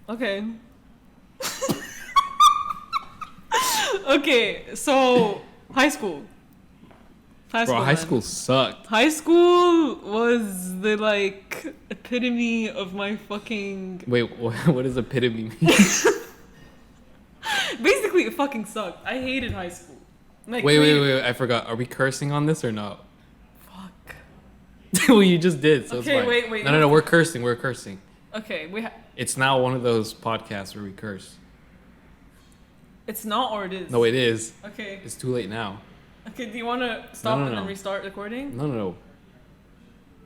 Okay. Okay, so high school. Bro, high school sucked. High school was the like epitome of my fucking. Wait, what does epitome mean? Basically, it fucking sucked. I hated high school. Like, wait, I forgot. Are we cursing on this or no? Fuck. Well, you just did, so Okay, it's fine. wait. No, we're cursing. Okay, It's now one of those podcasts where we curse. It's not, or it is? No, it is. Okay. It's too late now. Okay, do you want to stop and then No. restart recording? No.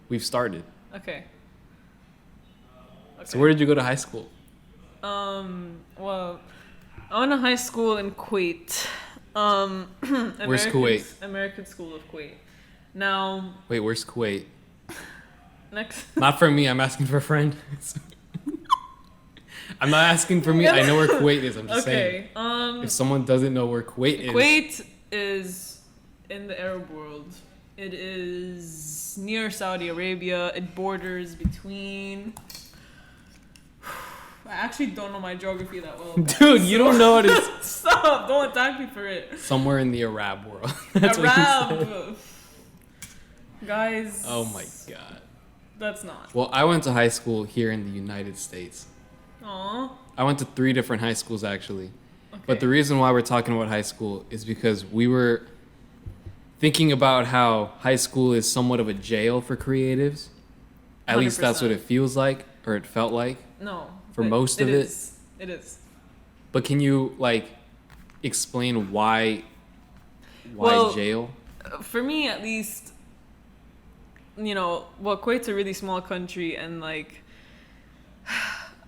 We've started. Okay. So where did you go to high school? Well, I went to high school in Kuwait. Where's Kuwait? American School of Kuwait. Now. Wait, where's Kuwait? Next. Not for me. I'm asking for a friend. I'm not asking for me. I know where Kuwait is. I'm just saying. If someone doesn't know where Kuwait is in the Arab world. It is near Saudi Arabia. It borders between. I actually don't know my geography that well. Dude, you don't know what it's. Stop! Don't attack me for it. Somewhere in the Arab world. That's Arab. what you said. Guys. Oh my god. That's not. Well, I went to high school here in the United States. Aww. I went to 3 different high schools actually. Okay. But the reason why we're talking about high school is because we were thinking about how high school is somewhat of a jail for creatives. At least that's what it feels like, or it felt like. No. For most of it. It is. But can you explain why jail? For me, at least, Kuwait's a really small country, and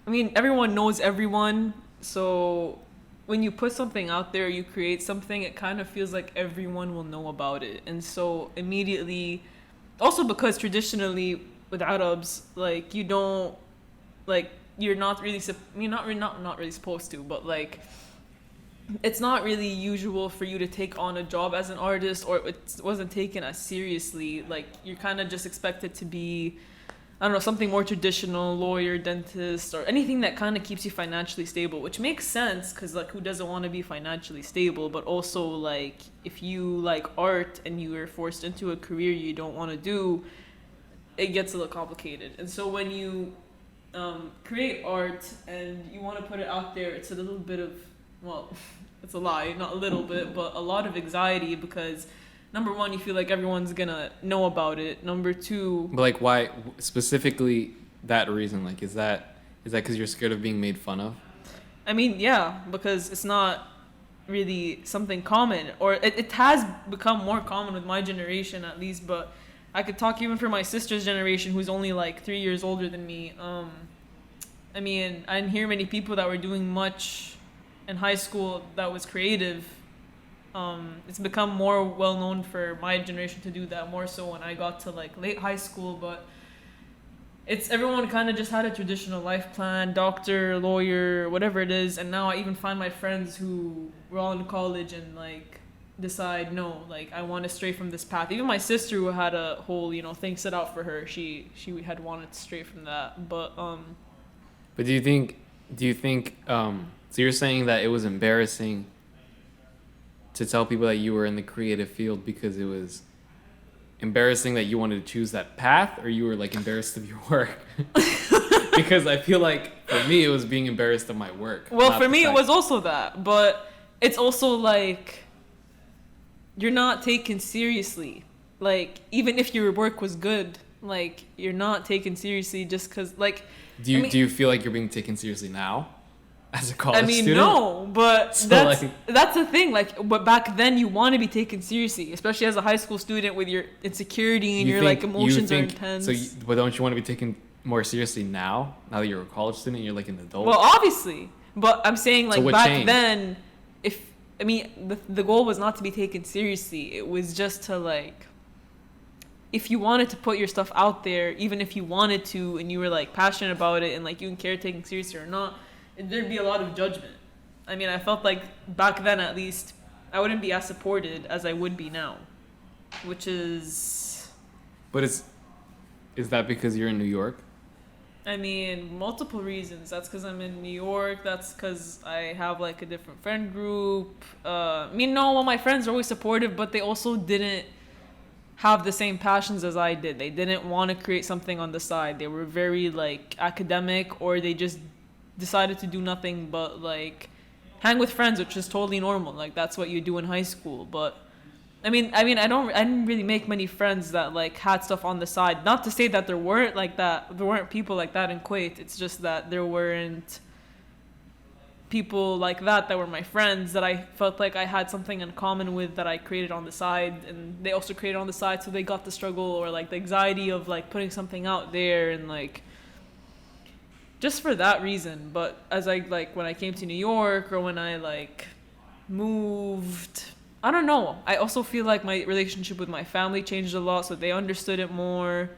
everyone knows everyone. So when you put something out there, you create something, it kind of feels like everyone will know about it. And so immediately, also because traditionally with Arabs, you don't, you're not really not really supposed to, but it's not really usual for you to take on a job as an artist, or it wasn't taken as seriously. You're kind of just expected to be, I don't know, something more traditional, lawyer, dentist, or anything that kind of keeps you financially stable, which makes sense because who doesn't want to be financially stable? But also if you like art and you are forced into a career you don't want to do, it gets a little complicated. And so when you create art and you want to put it out there, it's a little bit of, well, it's a lie, not a little bit, but a lot of anxiety, because number one, you feel like everyone's gonna know about it. Number two, but why specifically that reason? Is that because you're scared of being made fun of? Yeah, because it's not really something common, or it has become more common with my generation at least, but I could talk even for my sister's generation, who's only 3 years older than me. I didn't hear many people that were doing much in high school that was creative. It's become more well known for my generation to do that, more so when I got to late high school, but everyone kind of just had a traditional life plan, doctor, lawyer, whatever it is. And now I even find my friends who were all in college and decide, no, I want to stray from this path. Even my sister, who had a whole thing set out for her, she had wanted to stray from that. But do you think so you're saying that it was embarrassing to tell people that you were in the creative field because it was embarrassing that you wanted to choose that path, or you were embarrassed of your work? Because I feel for me it was being embarrassed of my work. Well, for me it was also that, but it's also you're not taken seriously. Even if your work was good, you're not taken seriously just because do you feel like you're being taken seriously now as a college student? No, but so that's the thing. But back then you want to be taken seriously, especially as a high school student with your insecurity and your emotions are intense. But don't you want to be taken more seriously now that you're a college student and you're an adult? Well, obviously, but I'm saying back changed? Then, the goal was not to be taken seriously. It was just to if you wanted to put your stuff out there, even if you wanted to, and you were passionate about it, and you didn't care taking seriously or not, there'd be a lot of judgment. I felt back then, at least, I wouldn't be as supported as I would be now, which is. But is that because you're in New York? I mean, multiple reasons. That's because I'm in New York. That's because I have like a different friend group. I mean, no, well, my friends are always supportive, but they also didn't have the same passions as I did. They didn't want to create something on the side. They were very like academic, or they just decided to do nothing but like hang with friends, which is totally normal. Like that's what you do in high school. But I didn't really make many friends that like had stuff on the side. Not to say that there weren't like that. There weren't people like that in Kuwait. It's just that there weren't people like that were my friends that I felt like I had something in common with that I created on the side, and they also created on the side, so they got the struggle or like the anxiety of like putting something out there, and like just for that reason. But as I like when I came to New York or when I like moved, I don't know. I also feel like my relationship with my family changed a lot, so they understood it more.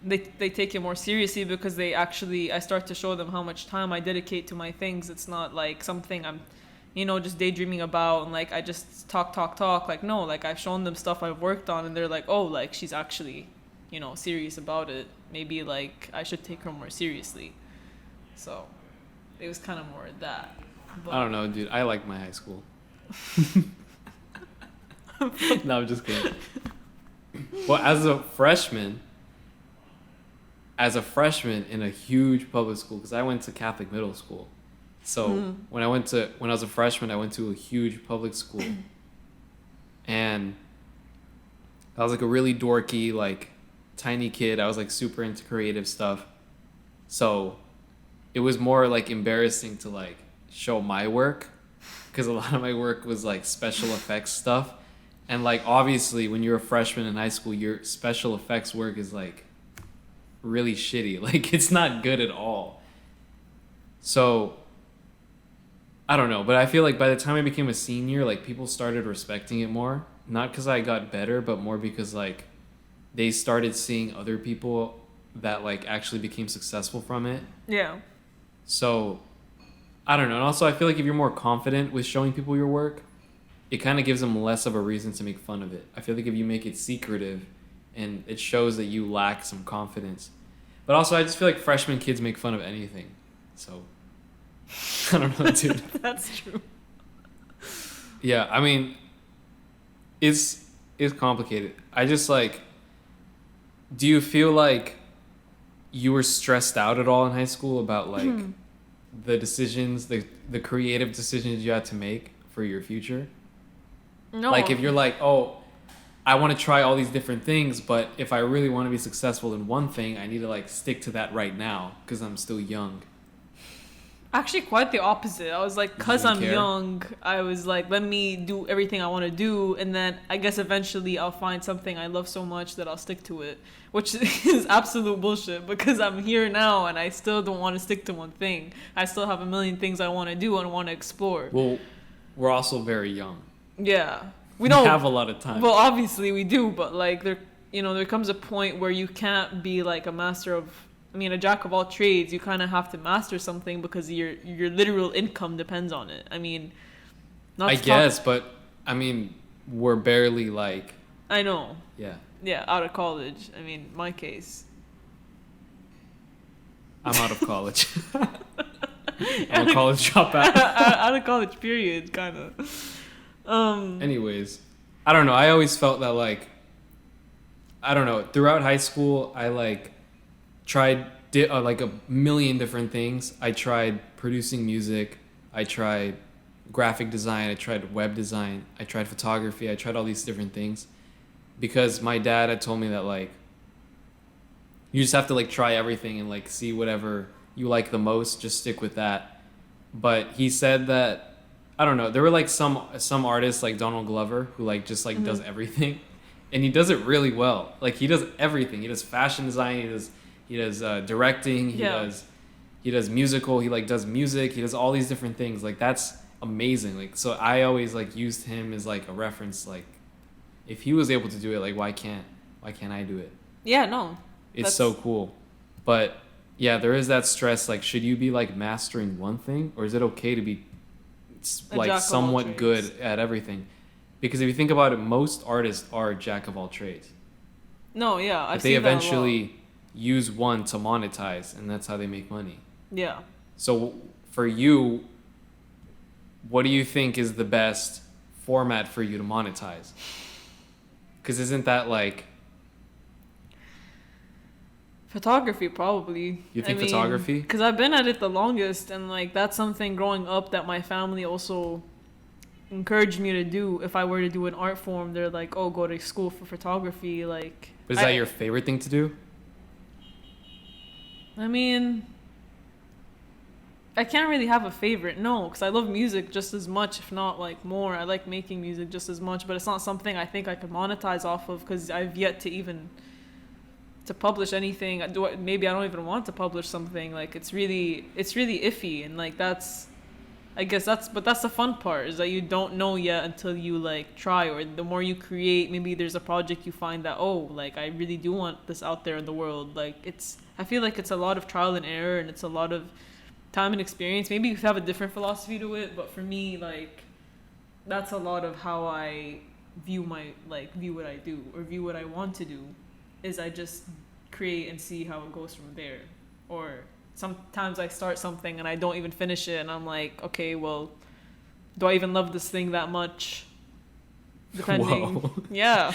They take it more seriously because I start to show them how much time I dedicate to my things. It's not like something I'm, just daydreaming about and like I just talk. Like no, like I've shown them stuff I've worked on and they're like, oh, like she's actually, serious about it. Maybe like I should take her more seriously. So it was kind of more that. But I don't know, dude. I like my high school. No, I'm just kidding. Well, as a freshman in a huge public school, because I went to Catholic middle school. So when I was a freshman, I went to a huge public school. And I was like a really dorky, like tiny kid. I was like super into creative stuff. So it was more like embarrassing to like show my work, because a lot of my work was like special effects stuff. And like obviously when you're a freshman in high school, your special effects work is like really shitty. Like it's not good at all. So I don't know, but I feel like by the time I became a senior, like people started respecting it more. Not because I got better, but more because like they started seeing other people that like actually became successful from it. Yeah. So I don't know. And also I feel like if you're more confident with showing people your work, it kind of gives them less of a reason to make fun of it. I feel like if you make it secretive, and it shows that you lack some confidence. But also I just feel like freshman kids make fun of anything. So I don't know, dude. That's true. Yeah, I mean, it's complicated. I just like, do you feel like you were stressed out at all in high school about like the decisions, the creative decisions you had to make for your future? No. Like if you're like, oh, I want to try all these different things, but if I really want to be successful in one thing, I need to like stick to that right now because I'm still young. Actually, quite the opposite. I was like, because I'm care? young, I was like, let me do everything I want to do. And then I guess eventually I'll find something I love so much that I'll stick to it, which is absolute bullshit because I'm here now and I still don't want to stick to one thing. I still have a million things I want to do and want to explore. Well, we're also very young. Yeah. We don't have a lot of time. Well, obviously we do, but like there comes a point where you can't be like a jack of all trades. You kind of have to master something because your literal income depends on it. I mean, but I mean, we're barely like. I know. Yeah. Yeah, out of college. I mean, my case. I'm out of college. I'm a college dropout. Out of college, period, kind of. Anyways, I don't know. I always felt that like, I don't know. Throughout high school, I like tried like a million different things. I tried producing music. I tried graphic design. I tried web design. I tried photography. I tried all these different things because my dad had told me that like, you just have to like try everything and like see whatever you like the most. Just stick with that. But he said that, I don't know. There were like some artists like Donald Glover who like just like does everything, and he does it really well. Like he does everything. He does fashion design. He does directing. He does musical. He like does music. He does all these different things. Like that's amazing. Like so, I always like used him as like a reference. Like if he was able to do it, like why can't I do it? Yeah, no. It's so cool, but yeah, there is that stress. Like, should you be like mastering one thing, or is it okay to be like somewhat good at everything? Because if you think about it, most artists are jack of all trades. No, yeah, I've seen that a lot. use one to monetize, and that's how they make money. Yeah. So for you, what do you think is the best format for you to monetize? Because isn't that like... Photography, probably. You think photography? Because I've been at it the longest, and like that's something growing up that my family also encouraged me to do. If I were to do an art form, they're like, "Oh, go to school for photography." Like, but is that your favorite thing to do? I mean, I can't really have a favorite, no, because I love music just as much, if not like more. I like making music just as much, but it's not something I think I could monetize off of because I've yet to even to publish anything. Maybe I don't even want to publish something. Like it's really iffy, and like that's the fun part, is that you don't know yet until you like try, or the more you create, maybe there's a project you find that, oh, like I really do want this out there in the world. Like I feel like it's a lot of trial and error, and it's a lot of time and experience. Maybe you have a different philosophy to it, but for me, like that's a lot of how I view what I do, or view what I want to do, is I just create and see how it goes from there. Or sometimes I start something and I don't even finish it, and I'm like, okay, well, do I even love this thing that much? Depending. Whoa. Yeah.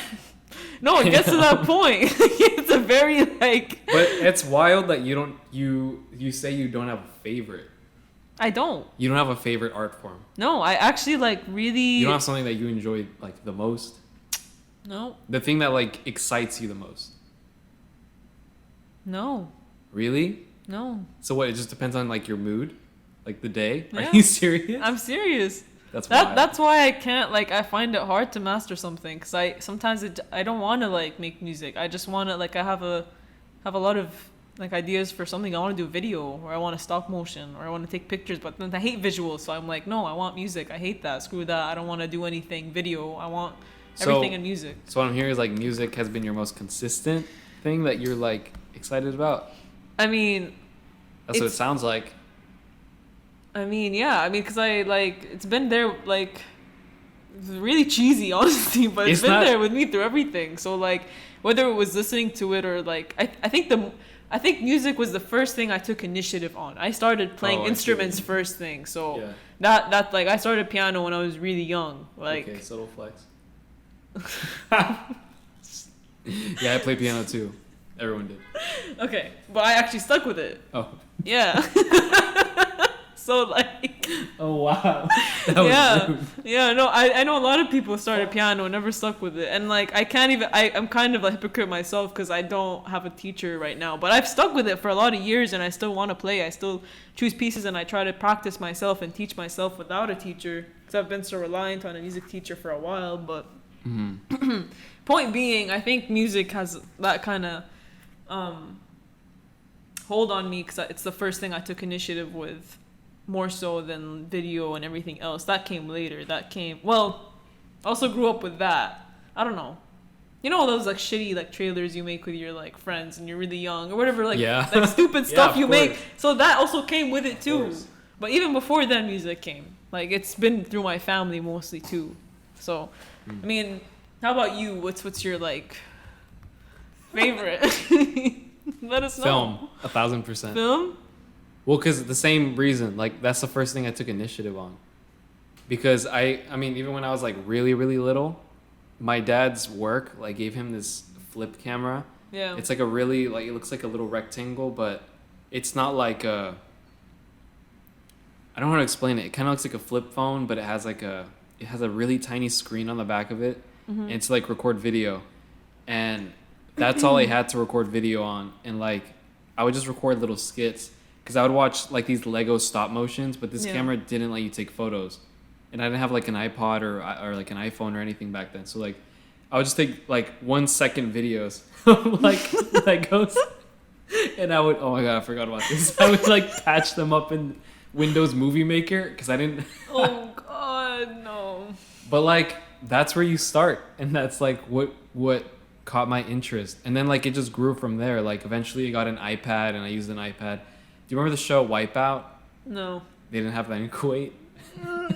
No, it gets to that point. It's a very like... But it's wild that you say you don't have a favorite. I don't. You don't have a favorite art form. No, I actually like really... You don't have something that you enjoy like the most? No. The thing that like excites you the most? No. Really? No. So what, it just depends on like your mood? Like the day? Yeah. Are you serious? I'm serious. That's why I can't, like, I find it hard to master something, because I don't want to like make music. I just want to, like, I have a lot of like ideas for something. I want to do a video, or I want to stop motion, or I want to take pictures, but then I hate visuals, so I'm like, no, I want music. I hate that. Screw that. I don't want to do anything video. I want everything in music. So what I'm hearing is like music has been your most consistent thing that you're like excited about. I mean, that's what it sounds like. I mean, yeah. I mean, because I like, it's been there, like, it's really cheesy, honestly, but it's been there with me through everything. So like, whether it was listening to it or like, I think music was the first thing I took initiative on. I started playing instruments first thing. So yeah. that like, I started piano when I was really young. Like, okay, subtle flex. Yeah, I play piano too. Everyone did. Okay, but I actually stuck with it. Oh. Yeah. So like... Oh wow. That was rude. Yeah, no, I know a lot of people started piano and never stuck with it. And like, I'm kind of a hypocrite myself because I don't have a teacher right now. But I've stuck with it for a lot of years, and I still want to play. I still choose pieces, and I try to practice myself and teach myself without a teacher, because I've been so reliant on a music teacher for a while. But point being, I think music has that kind of hold on me, because it's the first thing I took initiative with, more so than video and everything else. That came later. Also grew up with that. I don't know. You know all those like shitty like trailers you make with your like friends and you're really young or whatever, like, like stupid stuff you make. So that also came with it too. But even before then, music came. Like, it's been through my family mostly too. So I mean, how about you? What's your like favorite? Let us know. Film, 1,000%. Film? Well, because the same reason, like, that's the first thing I took initiative on. Because I mean, even when I was like really, really little, my dad's work like gave him this flip camera. Yeah. It's like a really, like, it looks like a little rectangle, but it's not like a, I don't know how to explain it. It kind of looks like a flip phone, but it has a really tiny screen on the back of it. Mm-hmm. And it's like record video. And that's all I had to record video on. And like, I would just record little skits. Because I would watch like these Lego stop motions, but this camera didn't let you take photos. And I didn't have like an iPod or like an iPhone or anything back then. So like, I would just take like 1 second videos of like Legos. And I would, oh my God, I forgot about this. I would like patch them up in Windows Movie Maker because I didn't. Oh God, no. But like, that's where you start. And that's like what caught my interest. And then like, it just grew from there. Like eventually I got an iPad and I used an iPad. Do you remember the show Wipeout? No. They didn't have that in Kuwait. Well,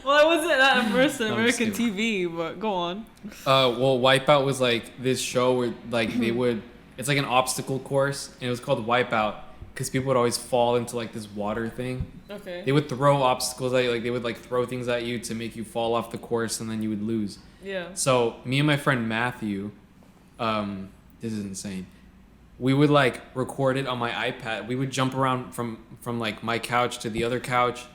I wasn't that immersed in American TV, but go on. Well, Wipeout was like this show where like they would, It's like an obstacle course, and it was called Wipeout because people would always fall into like this water thing. Okay. They would throw obstacles at you, like they would like throw things at you to make you fall off the course, and then you would lose. Yeah. So me and my friend Matthew, this is insane. We would like record it on my iPad. We would jump around from like my couch to the other couch,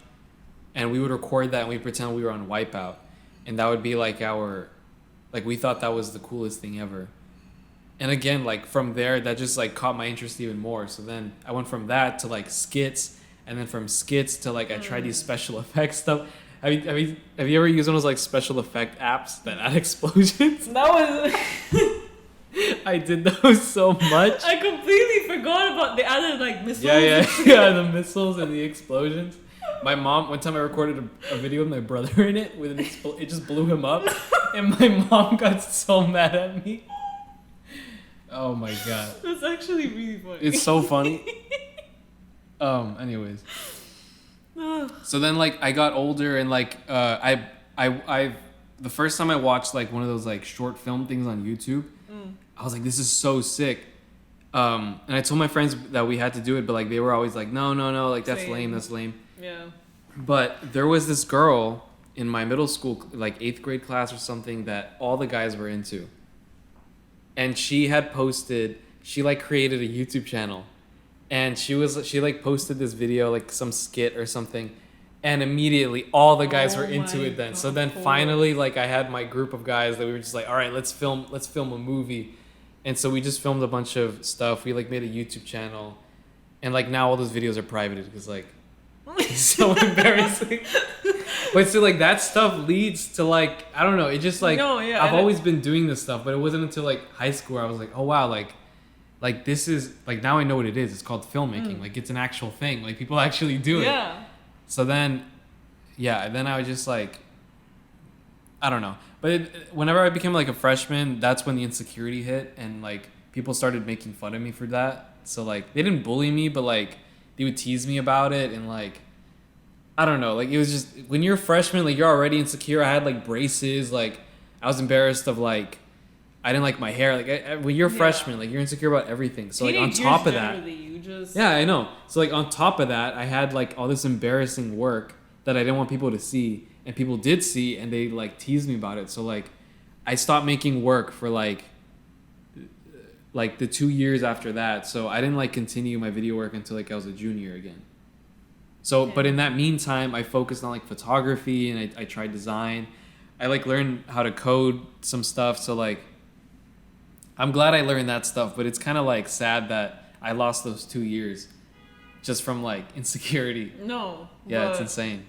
and we would record that, and we pretend we were on Wipeout, and that would be like we thought that was the coolest thing ever. And again, like from there, that just like caught my interest even more. So then I went from that to like skits, and then from skits to like I tried these special effects stuff. Have you ever used one of those like special effect apps that add explosions? That was. I did those so much. I completely forgot about the other like missiles. Yeah, the missiles and the explosions. My mom, one time I recorded a video with my brother in it with an it just blew him up, and my mom got so mad at me. Oh my god. That's actually really funny. It's so funny. Anyways. So then like I got older, and like I the first time I watched like one of those like short film things on YouTube, I was like, this is so sick. And I told my friends that we had to do it, but like they were always like, no, like that's lame. Yeah. But there was this girl in my middle school, like 8th grade class or something, that all the guys were into. And she like created a YouTube channel, and she like posted this video, like some skit or something, and immediately all the guys were into it then. God. So then finally, like I had my group of guys that we were just like, all right, let's film a movie. And so we just filmed a bunch of stuff. We like made a YouTube channel, and like now all those videos are privated because like it's so embarrassing. But so like that stuff leads to like, I don't know, it just like I've always been doing this stuff, but it wasn't until like high school where I was like, oh wow, like this is like, now I know what it is. It's called filmmaking. Like it's an actual thing. Like people actually do it. Yeah. So then I was just like, I don't know. But whenever I became like a freshman, that's when the insecurity hit, and like people started making fun of me for that. So like they didn't bully me, but like they would tease me about it, and like I don't know, like it was just, when you're a freshman, like you're already insecure. I had like braces, like I was embarrassed of like, I didn't like my hair. Like when you're a freshman, like you're insecure about everything. So like on top of that, yeah, I know. So like on top of that, I had like all this embarrassing work that I didn't want people to see, and people did see, and they like teased me about it. So like I stopped making work for like the 2 years after that. So I didn't like continue my video work until like I was a junior again. So, but in that meantime, I focused on like photography, and I tried design. I like learned how to code some stuff. So like, I'm glad I learned that stuff, but it's kind of like sad that I lost those 2 years just from like insecurity. No. Yeah, it's insane.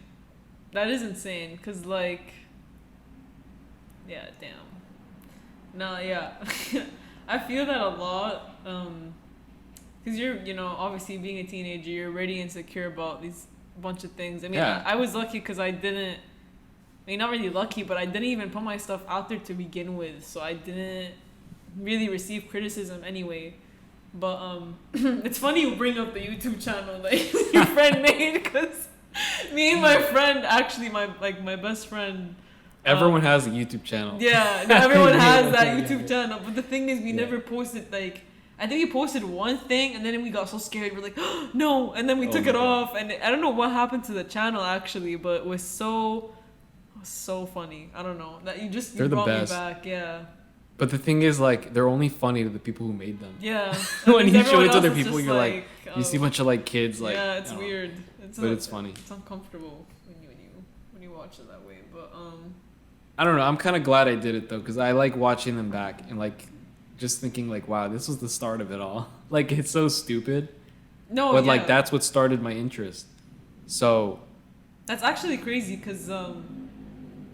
That is insane. 'Cause like, yeah, damn. No, yeah. I feel that a lot. Because you're, obviously being a teenager, you're already insecure about these bunch of things. I mean, I was lucky because I didn't, not really lucky, but I didn't even put my stuff out there to begin with. So I didn't really receive criticism anyway. But it's funny you bring up the YouTube channel that your friend made, because me and my friend, actually my best friend, everyone has a YouTube channel. Yeah, everyone has that YouTube channel. But the thing is, we never posted, like, I think we posted one thing, and then we got so scared. We're like, oh, no, and then we took it off. And I don't know what happened to the channel, actually, but it was so funny. I don't know. That you brought me back, yeah. But the thing is, like, they're only funny to the people who made them. Yeah. When you show it to other people, you're like, you see a bunch of like kids, like. Yeah, it's weird. It's funny. It's uncomfortable when you watch it that way. But I don't know. I'm kind of glad I did it though, because I like watching them back and like just thinking like, wow, this was the start of it all. Like it's so stupid. No, but like that's what started my interest. So. That's actually crazy, because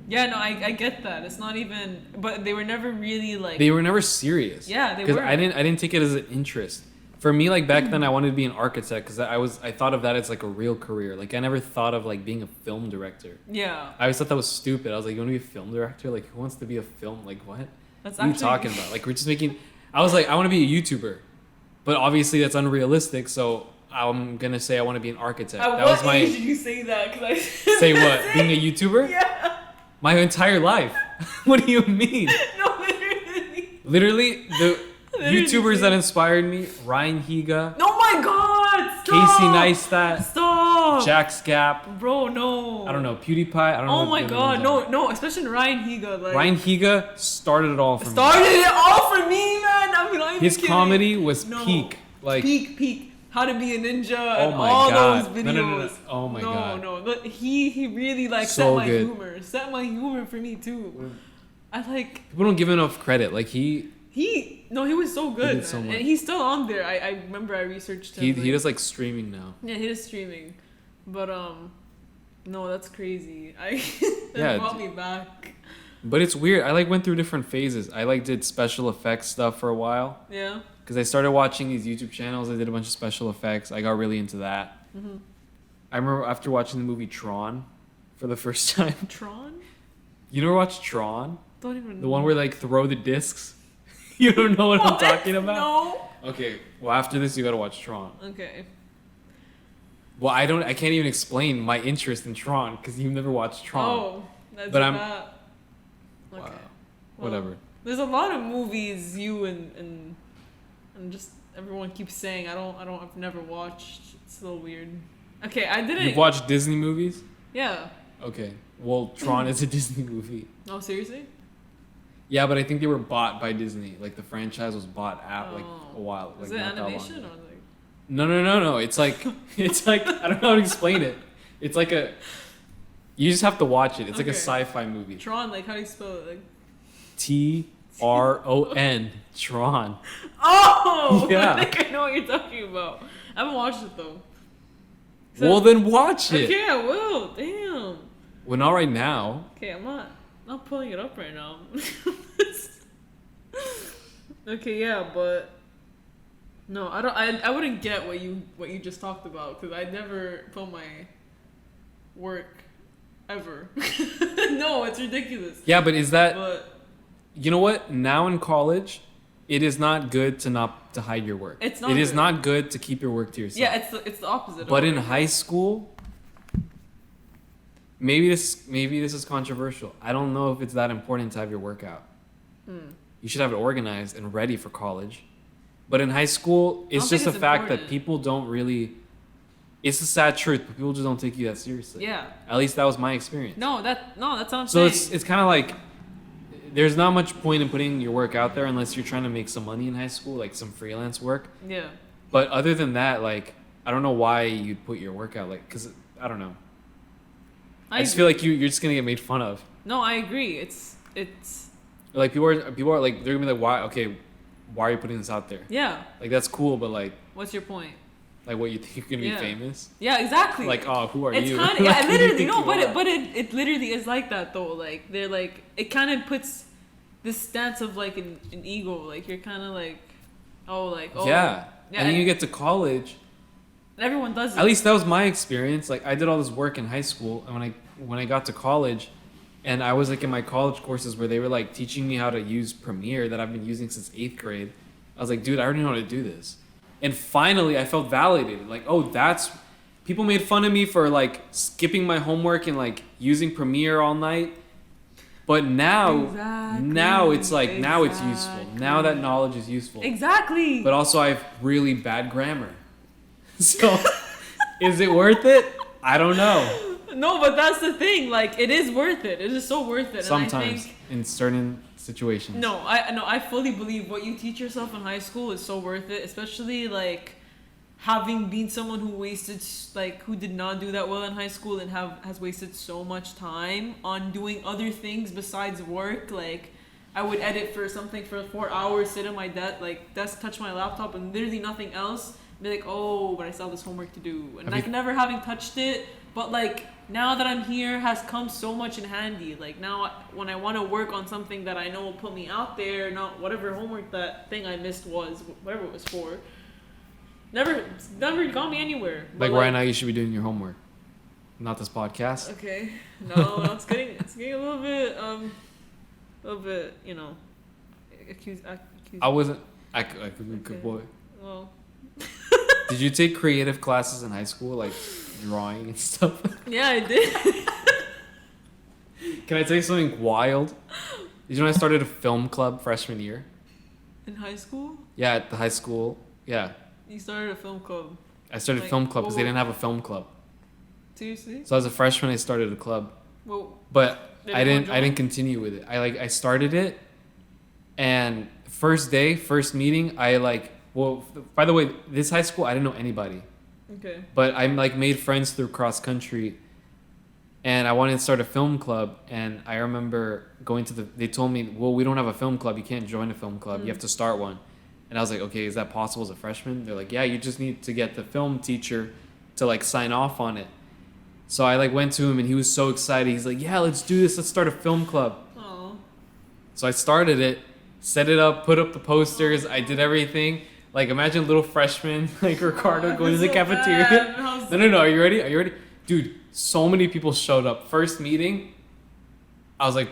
yeah, no, I get that. It's not even, but they were never really like. They were never serious. Yeah, they were. Because I didn't take it as an interest. For me, like back then, I wanted to be an architect because I thought of that as like a real career. Like I never thought of like being a film director. Yeah. I always thought that was stupid. I was like, you want to be a film director? Like who wants to be a film? Like what? What are you talking about? Like we're just making. I was like, I want to be a YouTuber, but obviously that's unrealistic. So I'm gonna say I want to be an architect. At what age did you say that? Say what? Being a YouTuber? Yeah. My entire life. What do you mean? No, literally. Literally, YouTubers that inspired me: Ryan Higa, Oh my God! Stop! Casey Neistat, Stop! Jack Scapp. Bro, no. I don't know, PewDiePie. I don't know. Oh what my the God, names are. no, especially Ryan Higa. Like, Ryan Higa started it all for me. started it all for me, man. I mean, not even His kidding. comedy was No. peak. Like, peak. How to be a ninja oh and my all God. those videos. No. Oh my God. No. But he really like So set my good. humor. Set my humor for me too. I like people don't give him enough credit. Like he was so good. did so man. much. And he's still on there. I remember I researched him. he does like streaming now. Yeah, he is streaming. But no, that's crazy. That Yeah, brought me back. But it's weird. I like went through different phases. I like did special effects stuff for a while. Yeah. Because I started watching these YouTube channels. I did a bunch of special effects. I got really into that. Mm-hmm. I remember after watching the movie Tron for the first time. Tron? You never watched Tron? Don't even know. The one where they like throw the discs? You don't know what I'm talking about? No. Okay, well after this you gotta watch Tron. Okay. Well, I can't even explain my interest in Tron because you've never watched Tron. Oh, that's But I'm- that. Okay. Wow. Well, Whatever. There's a lot of movies you and just everyone keeps saying I've never watched. It's a little weird. Okay, I didn't. You've watched Disney movies? Yeah. Okay. Well, Tron is a Disney movie. Oh, seriously? Yeah, but I think they were bought by Disney. Like the franchise was bought out like a while. Like Is it not that long animation ago. or like? No. It's like I don't know how to explain it. It's like a. You just have to watch it. It's like a Okay. sci-fi movie. Tron, like how do you spell it? Like. Tron. Tron. Oh! Yeah. I think I know what you're talking about. I haven't watched it though. Well, then watch it. Okay, I will. Damn. Well, not right now. Okay, I'm not pulling it up right now. Okay, yeah, but no, I wouldn't get what you just talked about because I never put my work ever. No, it's ridiculous. Yeah, but is that? But You know what? Now in college, it is not good to hide your work. It's not It is good. not good to keep your work to yourself. yeah, it's the opposite. But of in it. high school, maybe this is controversial. I don't know if it's that important to have your work out. You should have it organized and ready for college. But in high school, it's don't just think a it's fact that important. people don't really. It's a sad truth, but people just don't take you that seriously. Yeah. At least that was my experience. No, that's what I'm So saying. it's kind of like there's not much point in putting your work out there unless you're trying to make some money in high school, like some freelance work. Yeah. But other than that, like I don't know why you'd put your work out, like because I don't know. I just feel like you're just gonna get made fun of. No, I agree. It's Like people are like they're gonna be like why are you putting this out there? yeah. Like that's cool, but like What's your point? what you think you're gonna Yeah. be famous? Yeah, exactly. Like who are It's you? kind of Like, yeah, who do you literally think no, you but are? it literally is like that though. Like they're like it kind of puts this stance of like an ego. Like you're kind of like Yeah. And then you get to college. everyone does it. At least that was my experience. Like I did all this work in high school, and when I got to college, and I was like in my college courses where they were like teaching me how to use Premiere that I've been using since 8th grade. I was like, dude, I already know how to do this. And finally, I felt validated. Like, oh, that's people made fun of me for like skipping my homework and like using Premiere all night. But now it's like now it's useful. Now that knowledge is useful. Exactly. But also I have really bad grammar. So is it worth it? I don't know. No, but that's the thing. Like it is worth it. It is so worth it. Sometimes And I think, in certain situations. No, I fully believe what you teach yourself in high school is so worth it, especially like having been someone who who did not do that well in high school and has wasted so much time on doing other things besides work. Like I would edit for something for 4 hours, sit at my desk, touch my laptop, and literally nothing else. Be like, oh, but I still have this homework to do, and never having touched it. But like now that I'm here has come so much in handy. Like now when I want to work on something that I know will put me out there, not whatever homework that thing I missed was, whatever it was for. Never got me anywhere. But Like right now you should be doing your homework. Not this podcast. Okay. No, it's getting a little bit, accused. I wasn't good boy. Well. Did you take creative classes in high school, like drawing and stuff? Yeah, I did. Can I tell you something wild? Did you know I started a film club freshman year? In high school? Yeah, at the high school. Yeah. You started a film club. I started film club because they didn't have a film club. Seriously? So as a freshman, I started a club. Well, but I didn't continue with it. I started it, and first meeting, by the way, this high school I didn't know anybody. Okay. But I made friends through cross country, and I wanted to start a film club. And I remember they told me, well, we don't have a film club. You can't join a film club. You have to start one. And I was like, okay, is that possible as a freshman? They're like, yeah, you just need to get the film teacher to sign off on it. So I went to him, and he was so excited. He's like, yeah, let's do this. Let's start a film club. Aww. So I started it, set it up, put up the posters. I did everything. Imagine little freshman Ricardo going to the cafeteria. No. Are you ready? Dude, so many people showed up. First meeting, I was like,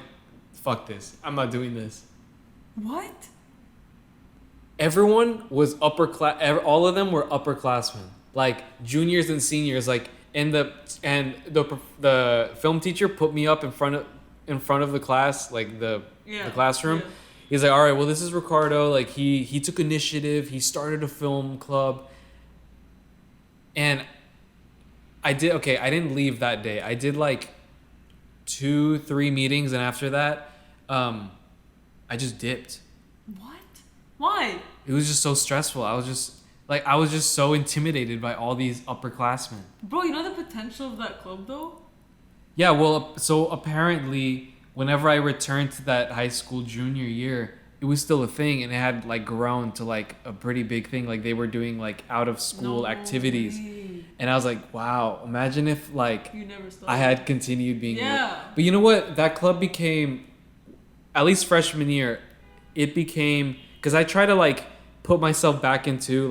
fuck this. I'm not doing this. What? Everyone was upper class. All of them were upperclassmen. Juniors and seniors. And the film teacher put me up in front of the class, the classroom. Yeah. He's like, all right, well, this is Ricardo. He took initiative. He started a film club. And I didn't leave that day. I did 2-3 meetings, and after that, I just dipped. What? Why? It was just so stressful. I was just so intimidated by all these upperclassmen. Bro, you know the potential of that club, though? Yeah, well, so apparently, whenever I returned to that high school junior year, it was still a thing, and it had grown to a pretty big thing. They were doing out of school activities, and I was like, wow, imagine if you never stopped. I had continued being. Yeah. But you know what? That club became, at least freshman year, it became, because I try to put myself back into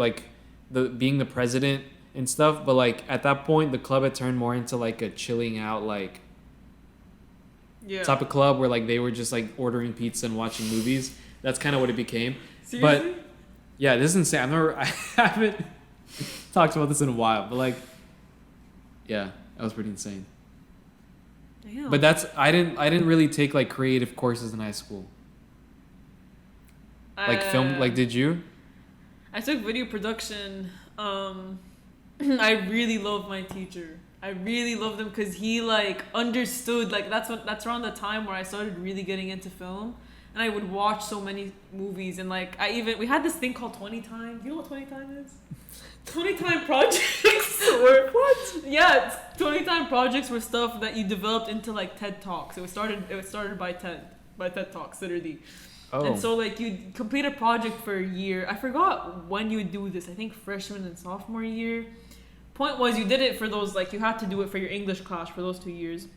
the being the president and stuff, but at that point the club had turned more into a chilling out type of club where they were just ordering pizza and watching movies. That's kind of what it became. Seriously? But yeah, this is insane. I haven't talked about this in a while, but yeah, that was pretty insane. Damn. But I didn't really take creative courses in high school. Film, did you? I took video production. I really love my teacher. I really loved him because he understood. That's around the time where I started really getting into film, and I would watch so many movies. And we had this thing called 20 Time. You know what 20 Time is? 20 Time projects were what? Yeah, 20 Time projects were stuff that you developed into TED Talks. It was started by TED Talks, literally. Oh. And so you'd complete a project for a year. I forgot when you would do this. I think freshman and sophomore year. Point was, you did it for those, you had to do it for your English class for those 2 years.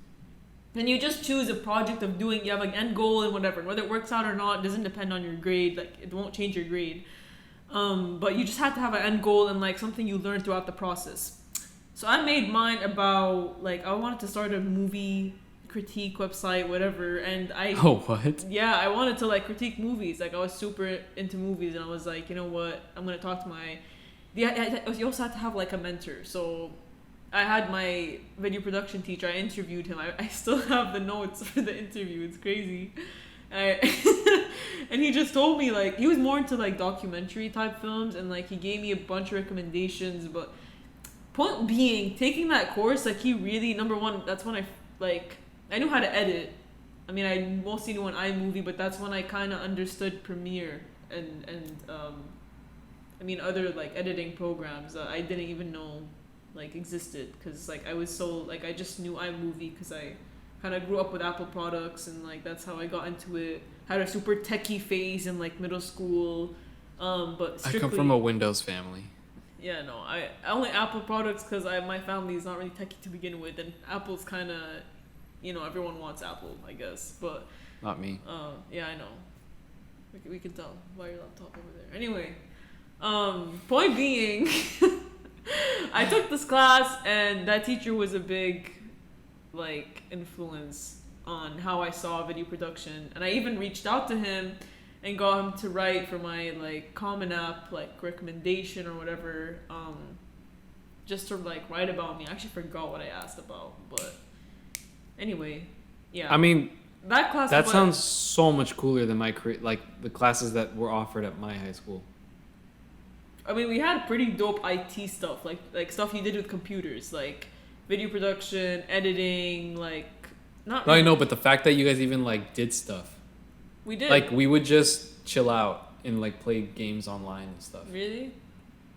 Then you just choose a project of doing, you have end goal and whatever. Whether it works out or not doesn't depend on your grade. It won't change your grade. But you just had to have an end goal and something you learned throughout the process. So I made mine about I wanted to start a movie critique website, whatever, and I I wanted to critique movies. I was super into movies, and I was you know what, I'm gonna talk to my you also had to have a mentor. So I had my video production teacher. I interviewed him. I still have the notes for the interview. It's crazy. And he just told me he was more into documentary type films, and he gave me a bunch of recommendations. But point being, taking that course, he really, number one, that's when I knew how to edit. I mean, I mostly knew an iMovie, but that's when I kind of understood Premiere and other editing programs that I didn't even know existed, because I was so I just knew iMovie because I kind of grew up with Apple products, and that's how I got into it. Had a super techie phase in strictly, I come from a Windows family. Yeah, no, I only Apple products because my family is not really techie to begin with, and Apple's kind of, everyone wants Apple, I guess, but not me. Yeah, I know. We can tell by your laptop over there. Anyway, point being, I took this class, and that teacher was a big influence on how I saw video production, and I even reached out to him and got him to write for my Common App recommendation or whatever, just to write about me. I actually forgot what I asked about, but anyway, yeah. I mean, That class. That was, sounds so much cooler than like the classes that were offered at my high school. I mean, we had pretty dope IT stuff, like stuff you did with computers, like video production, editing, like not. No, I really. know, but the fact that you guys even like did stuff, We did. like we would just chill out and like play games online and stuff. Really?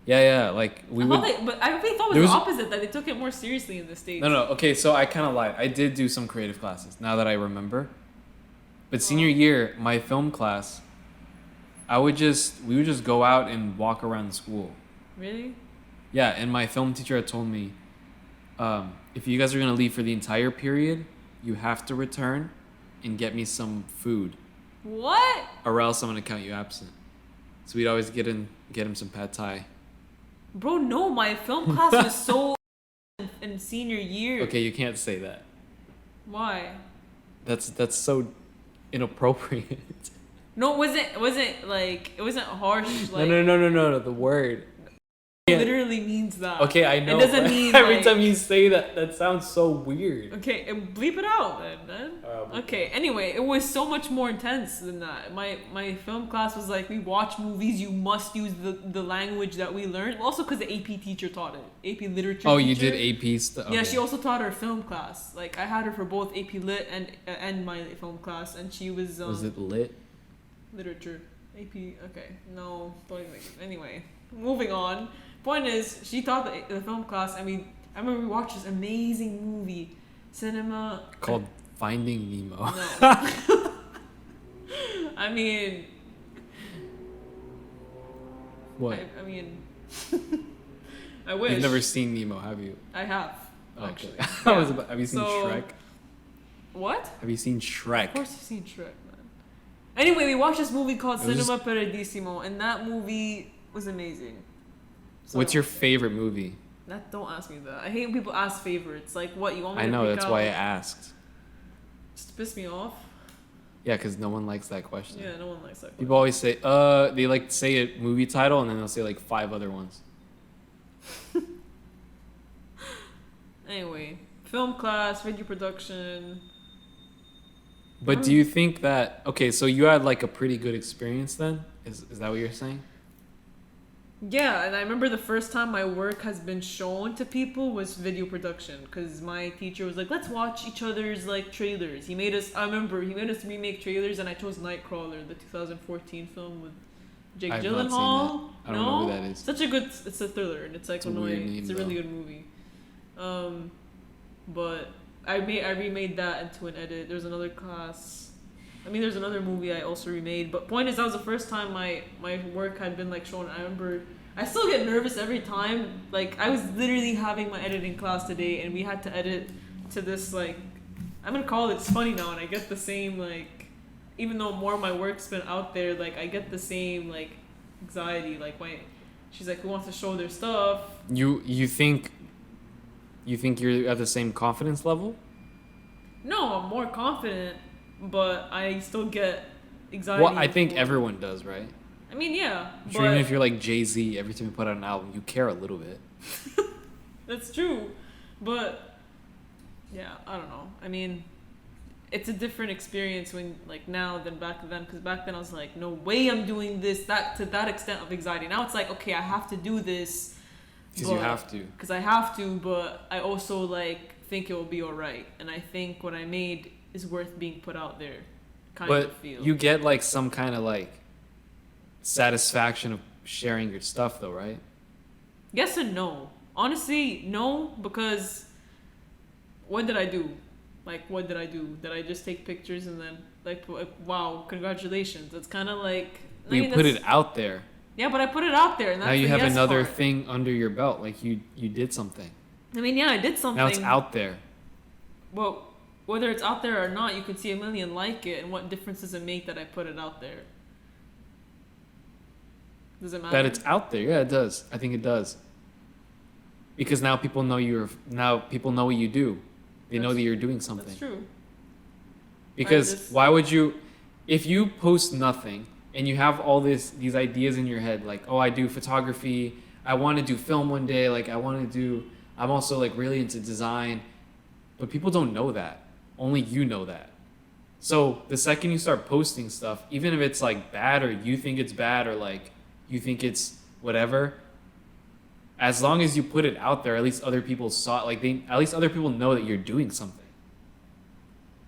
Yeah, like we would. But I really thought it There was the was- opposite, that they took it more seriously in the States. No. Okay, so I kind of lied. I did do some creative classes. Now that I remember, but senior year, my film class, we would just go out and walk around the school. Really? Yeah, and my film teacher had told me, if you guys are gonna leave for the entire period, you have to return and get me some food, What? or else I'm gonna count you absent. So we'd always get him some pad thai. Bro, no, my film class was so in senior year. Okay, you can't say that. Why? That's so inappropriate. No, it wasn't harsh. Like, No. The word. it literally means that. Okay, I know. It doesn't but mean every like, time you say that, that sounds so weird. Okay, and bleep it out then. Okay, anyway, it was so much more intense than that. My film class was like, we watch movies, you must use the language that we learned. Also because the AP teacher taught it. AP literature Oh, you teacher. did AP stuff. Yeah, she also taught our film class. Like, I had her for both AP Lit and my film class, and she was... Was it lit? Literature. AP, okay. No, don't even... Anyway, moving on. Point is, she taught the film class. I mean, I remember we watched this amazing movie. Cinema... Called Finding Nemo. No. I mean... What? I mean... I wish. You've never seen Nemo, have you? I have, Okay. actually. Have you seen So- Shrek? What? Have you seen Shrek? Of course you've seen Shrek, man. Anyway, we watched this movie called It was Cinema Paradisimo, and that movie was amazing. So What's your favorite movie? don't ask me that. I hate when people ask favorites. Like, what, you want me I to know, pick that's out? why I asked. Just to piss me off? Yeah, because no one likes that question. Yeah, no one likes that. People always say, they like say a movie title and then they'll say like 5 other ones. Anyway, film class, video production. But do you think that, okay, so you had like a pretty good experience then? Is that what you're saying? Yeah, and I remember the first time my work has been shown to people was video production, because my teacher was like, let's watch each other's like trailers. I remember he made us remake trailers, and I chose Nightcrawler, the 2014 film with Jake I've not seen Gyllenhaal. that. I don't know who that is. It's a thriller, and it's like It's a weird annoying. name, It's a really though. good movie. But I remade that into an edit. There's another class. I mean, there's another movie I also remade. But point is, that was the first time my work had been like shown. I remember, I still get nervous every time. Like, I was literally having my editing class today, and we had to edit to this like, I'm gonna call it, it's funny now, and I get the same like, even though more of my work's been out there, like I get the same like anxiety. Like she's like, who wants to show their stuff? You think you're at the same confidence level? No, I'm more confident, but I still get anxiety. Well, I think before. everyone does, right? I mean, yeah. Sure, but even if you're like Jay-Z, every time you put out an album, you care a little bit. that's true. But yeah, I don't know. I mean, it's a different experience when like now than back then, because back then I was like, no way I'm doing this, that to that extent of anxiety. Now it's like, okay, I have to do this Because you have to. because I have to, but I also like think it will be alright, and I think what I made is worth being put out there. Kind But of feel. you get like some kind of like satisfaction of sharing your stuff though, right? Yes and no. Honestly, no, because what did I do? Like, what did I do? Did I just take pictures and then like, wow, congratulations? It's kind of like You put it out there. Yeah, but I put it out there, and that's Now you the have yes another part. thing under your belt. Like you did something. I mean, yeah, I did something. Now it's out there. Well, whether it's out there or not, you can see a million like it, and what difference does it make that I put it out there? Does it matter? That it's out there. Yeah, it does. I think it does. Because now people know people know what you do. They know that you're doing something. That's true. Because why would you, if you post nothing and you have all these ideas in your head, like, oh, I do photography, I want to do film one day, like I'm also like really into design, but people don't know that. Only you know that. So the second you start posting stuff, even if it's like bad or you think it's bad or like you think it's whatever, as long as you put it out there, at least other people saw it. Like at least other people know that you're doing something.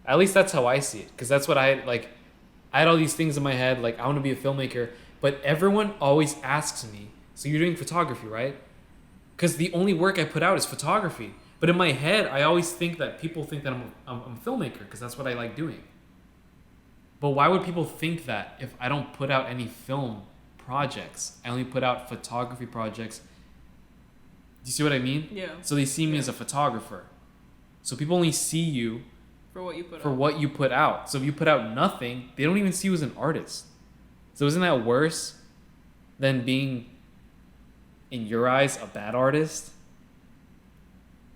At least that's how I see it, because that's what I had all these things in my head, like I want to be a filmmaker, but everyone always asks me, so you're doing photography, right? Because the only work I put out is photography. But in my head, I always think that people think that I'm a filmmaker because that's what I like doing. But why would people think that if I don't put out any film projects? I only put out photography projects. Do you see what I mean? Yeah. So they see me as a photographer. So people only see you for what you put for out. what you put out. So if you put out nothing, they don't even see you as an artist. So isn't that worse than being, in your eyes, a bad artist?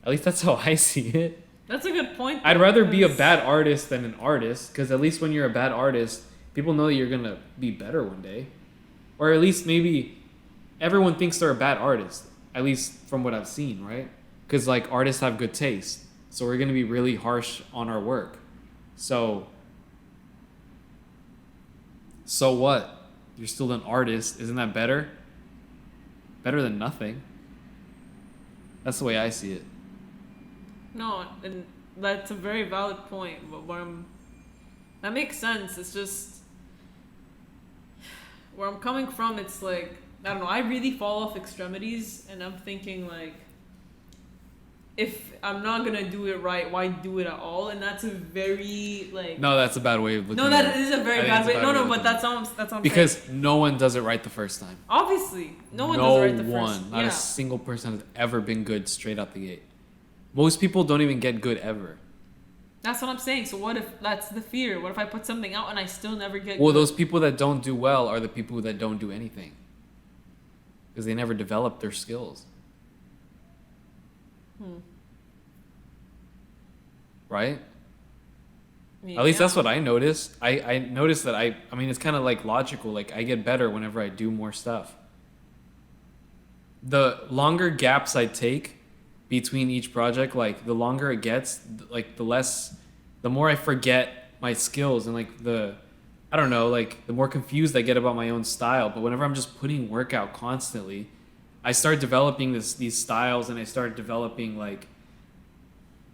At least that's how I see it. That's a good point. I'd rather be a bad artist than an artist, because at least when you're a bad artist, people know that you're going to be better one day. Or at least maybe everyone thinks they're a bad artist, at least from what I've seen, right? Because like artists have good taste. So we're going to be really harsh on our work. So what? You're still an artist. Isn't that better? Better than nothing. That's the way I see it. No, and that's a very valid point. But that makes sense. It's just where I'm coming from. It's like, I don't know. I really fall off extremities, and I'm thinking like, if I'm not gonna do it right, why do it at all? And that's a very like. No, that's a bad way of looking. No, that is a very bad way. No, but that's what I'm because saying. no one does it right the first time. Obviously, no one does it right the first. No one, not a single person has ever been good straight out the gate. Most people don't even get good ever. That's what I'm saying. So what if that's the fear? What if I put something out and I still never get good? Well, those people that don't do well are the people that don't do anything. Because they never develop their skills. Right? Yeah. At least that's what I noticed. I noticed that I mean, it's kind of like logical. Like, I get better whenever I do more stuff. The longer gaps I take between each project, like, the longer it gets, like, the more I forget my skills and, like, I don't know, like, the more confused I get about my own style. But whenever I'm just putting work out constantly, I start developing these styles, and I start developing, like,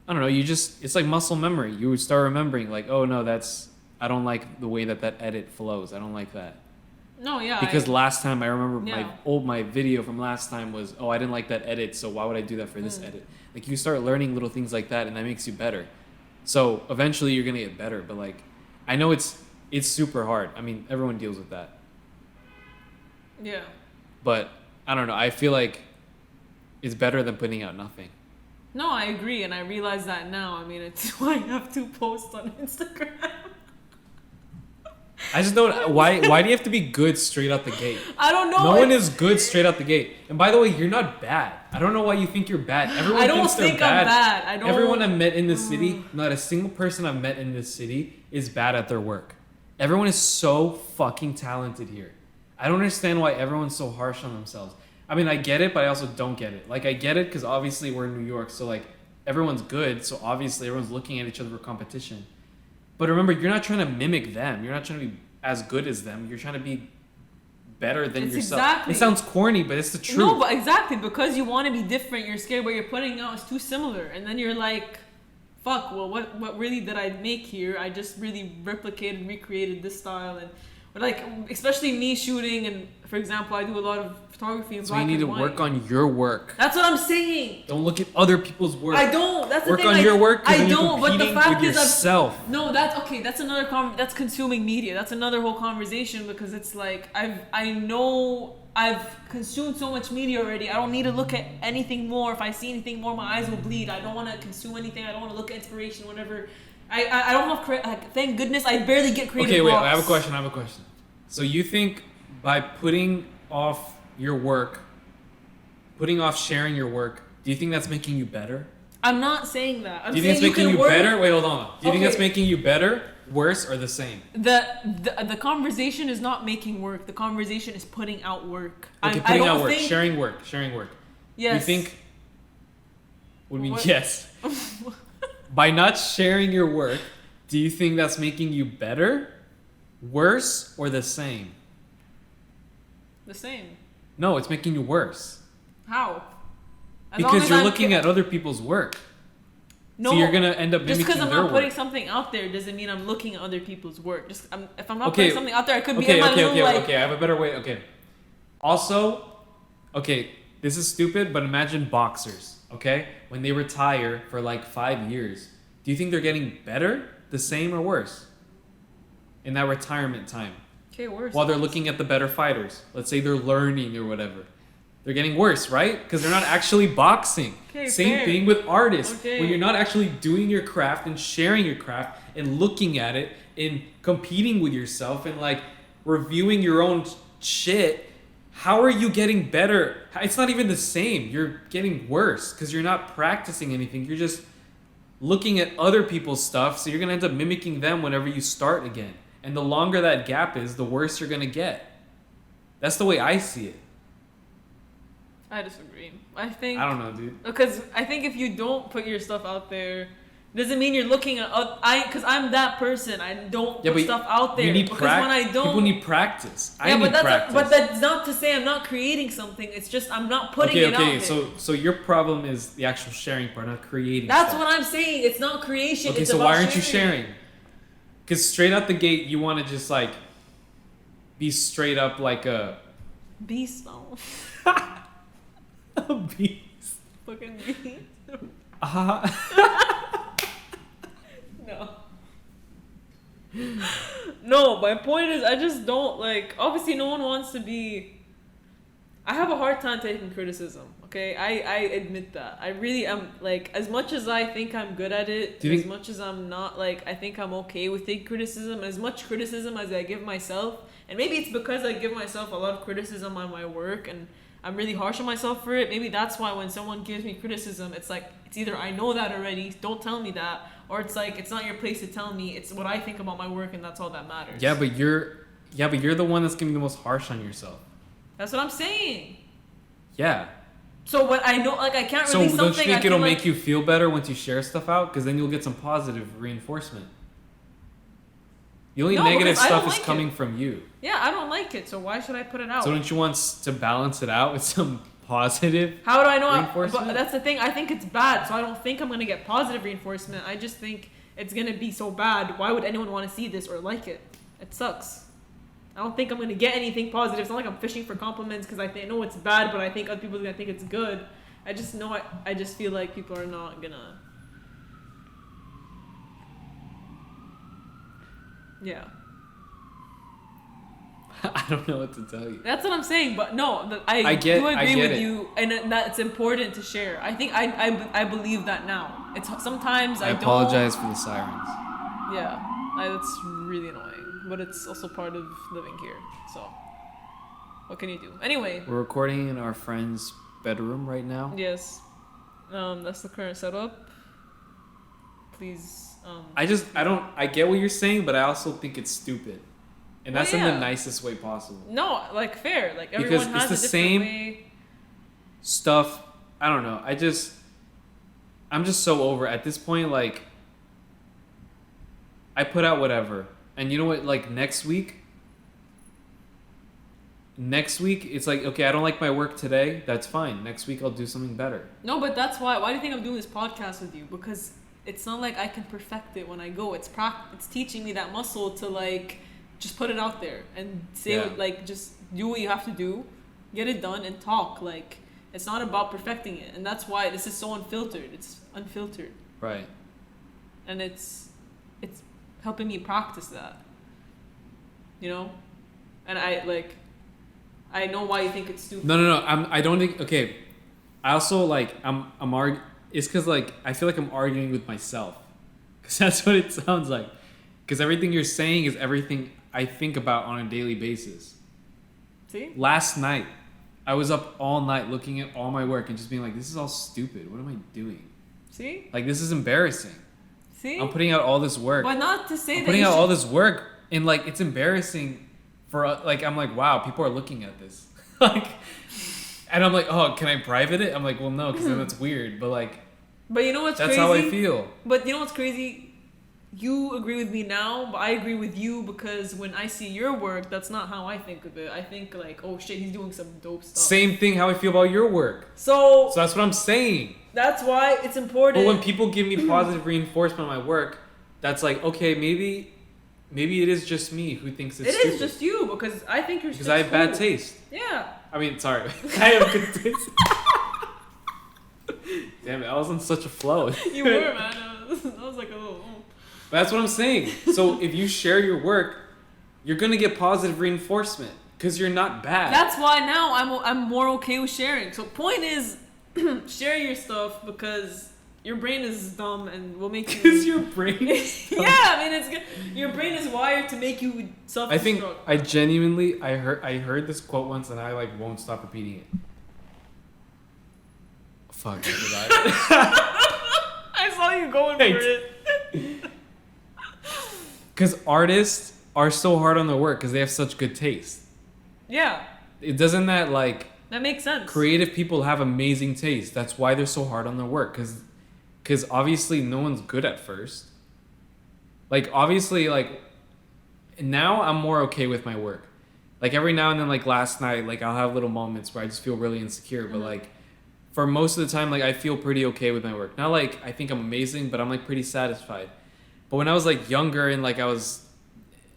I don't know, it's like muscle memory. You would start remembering, like, oh no, I don't like the way that edit flows. I don't like that. No, yeah. Because last time I remember my video from last time was, oh, I didn't like that edit, so why would I do that for this edit? Like, you start learning little things like that, and that makes you better. So eventually you're gonna get better, but like, I know it's super hard. I mean, everyone deals with that. Yeah. But I don't know. I feel like it's better than putting out nothing. No, I agree, and I realize that now. I mean, it's why I have to post on Instagram. I just don't. Why do you have to be good straight out the gate? I don't know. No one is good straight out the gate. And by the way, you're not bad. I don't know why you think you're bad. Everyone thinks they're bad. I'm bad. I don't. Everyone I've met in this city, not a single person I've met in this city is bad at their work. Everyone is so fucking talented here. I don't understand why everyone's so harsh on themselves. I mean, I get it, but I also don't get it. Like, I get it because obviously we're in New York, so like everyone's good, so obviously everyone's looking at each other for competition. But remember, you're not trying to mimic them. You're not trying to be as good as them. You're trying to be better than yourself. Exactly. It sounds corny, but it's the truth. No, but exactly, because you want to be different, you're scared what you're putting out is too similar. And then you're like, fuck, well, what really did I make here? I just really replicated, recreated this style. And like, especially me shooting, and for example, I do a lot of photography in black and white. So you need to work on your work. That's what I'm saying. Don't look at other people's work. I don't. That's the work thing. Work on your work. I don't. But the fact is, yourself. No, that's okay. That's another that's consuming media. That's another whole conversation, because it's like I know I've consumed so much media already. I don't need to look at anything more. If I see anything more, my eyes will bleed. I don't want to consume anything. I don't want to look at inspiration. Whatever. I don't have like, thank goodness I barely get creative. Okay, wait. blocks. I have a question. So you think by putting off your work, putting off sharing your work, do you think that's making you better? I'm not saying that. I'm do you think saying it's making you better? Wait, hold on. Do you think Okay. that's making you better, worse, or the same? The conversation is not making work. The conversation is putting out work. Okay, putting out work, sharing work. Yes. You think? What do you mean? Yes. By not sharing your work, Do you think that's making you better, worse, or the same? The same. No, it's making you worse. How? Because you're looking at other people's work. No, so you're gonna end up mimicking just because I'm their not putting work. something out there doesn't mean I'm looking at other people's work. If I'm not putting something out there, I could be in my okay, little like. okay. I have a better way. Okay. Also, okay, this is stupid, but imagine boxers. Okay, when they retire for like 5 years, do you think they're getting better, the same, or worse in that retirement time? Okay, worse. While they're looking at the better fighters, let's say they're learning or whatever. They're getting worse, right? Because they're not actually boxing. Okay, Same fair. thing with artists. Okay. When you're not actually doing your craft and sharing your craft and looking at it and competing with yourself and like reviewing your own shit, how are you getting better? It's not even the same. You're getting worse because you're not practicing anything. You're just looking at other people's stuff, so you're going to end up mimicking them whenever you start again. And the longer that gap is, the worse you're going to get. That's the way I see it. I disagree. I think. I don't know, dude. Because I think if you don't put your stuff out there, doesn't mean you're looking at. Because I'm that person. I don't put stuff out there. You need because when I don't. People need practice. Yeah, I need practice. But that's not to say I'm not creating something. It's just I'm not putting it out there. So your problem is the actual sharing part, not creating. That's stuff. what I'm saying. It's not creation. Okay, it's so about why aren't you sharing? Because straight out the gate, you want to just like be straight up like a beast. No. A beast. Fucking beast. No. No, my point is I just don't like. Obviously, no one wants to be. I have a hard time taking criticism. Okay, I admit that. I really am. Like, as much as I think I'm good at it, as much as I'm not, like, I think I'm okay with taking criticism. As much criticism as I give myself, and maybe it's because I give myself a lot of criticism on my work, and I'm really harsh on myself for it. Maybe that's why when someone gives me criticism, it's like, it's either I know that already, don't tell me that, or it's like, it's not your place to tell me, it's what I think about my work, and that's all that matters. Yeah, but you're the one that's gonna be the most harsh on yourself. That's what I'm saying. Yeah. So what I know, like, I can't So release something. don't you think it'll make you feel better once you share stuff out? Because then you'll get some positive reinforcement. The only negative stuff is coming from you. Yeah, I don't like it, so why should I put it out? So don't you want to balance it out with some positive How do I know? reinforcement? But that's the thing. I think it's bad, so I don't think I'm going to get positive reinforcement. I just think it's going to be so bad. Why would anyone want to see this or like it? It sucks. I don't think I'm going to get anything positive. It's not like I'm fishing for compliments because I know it's bad, but I think other people are going to think it's good. I just know I just feel like people are not going to... Yeah. I don't know what to tell you. That's what I'm saying, but no, I do agree with you, and that it's important to share. I think I believe that now. It's sometimes I apologize for the sirens. Yeah, that's really annoying, but it's also part of living here. So, what can you do? Anyway, we're recording in our friend's bedroom right now. Yes, that's the current setup. Please. I get what you're saying, but I also think it's stupid. And that's in the nicest way possible. No, like fair. Like everyone has a different way. Stuff. I don't know. I'm just so over it. At this point. Like, I put out whatever, and you know what? Like next week, it's like, okay, I don't like my work today. That's fine. Next week I'll do something better. No, but that's why. Why do you think I'm doing this podcast with you? Because it's not like I can perfect it when I go. It's teaching me that muscle to like. Just put it out there and say just do what you have to do, get it done, and talk. Like, it's not about perfecting it, and that's why this is so unfiltered. It's unfiltered, right? And it's helping me practice that, you know. And I know why you think it's stupid. No. I don't think. Okay, I also I'm arguing. It's because I feel like I'm arguing with myself, because that's what it sounds like. Because everything you're saying is everything I think about on a daily basis. See? Last night, I was up all night looking at all my work and just being like, this is all stupid. What am I doing? See? Like, this is embarrassing. See? I'm putting out all this work. But not to say I'm putting out all this work, and it's embarrassing for I'm like, wow, people are looking at this. And I'm like, oh, can I private it? I'm like, well, no, because then that's weird. But But you know what's that's crazy? how I feel. But you know what's crazy? you agree with me now, but I agree with you because when I see your work, that's not how I think of it. I think like, oh shit, he's doing some dope stuff. Same thing how I feel about your work. So that's what I'm saying. That's why it's important. But when people give me positive reinforcement on my work, that's like, okay, maybe it is just me who thinks it's stupid. It is just you because I think you're because I have bad taste. Yeah. I mean, sorry. I have good taste. Damn it, I was on such a flow. You were, man. I was like a little... But that's what I'm saying. So if you share your work, you're going to get positive reinforcement because you're not bad. That's why now I'm more okay with sharing. So point is, share your stuff because your brain is dumb and will make you... Because your brain is dumb. Yeah, I mean, it's good. Your brain is wired to make you self-destruct. I think I genuinely, I heard this quote once and I like won't stop repeating it. Fuck, I forgot. I saw you going for it. Because artists are so hard on their work because they have such good taste. Yeah. It doesn't that like... That makes sense. Creative people have amazing taste. That's why they're so hard on their work. Because obviously no one's good at first. Like, obviously, like... Now I'm more okay with my work. Like, every now and then, like, last night, like, I'll have little moments where I just feel really insecure. But, like, for most of the time, like, I feel pretty okay with my work. Not, like, I think I'm amazing, but I'm, like, pretty satisfied. But when I was like younger and like I'm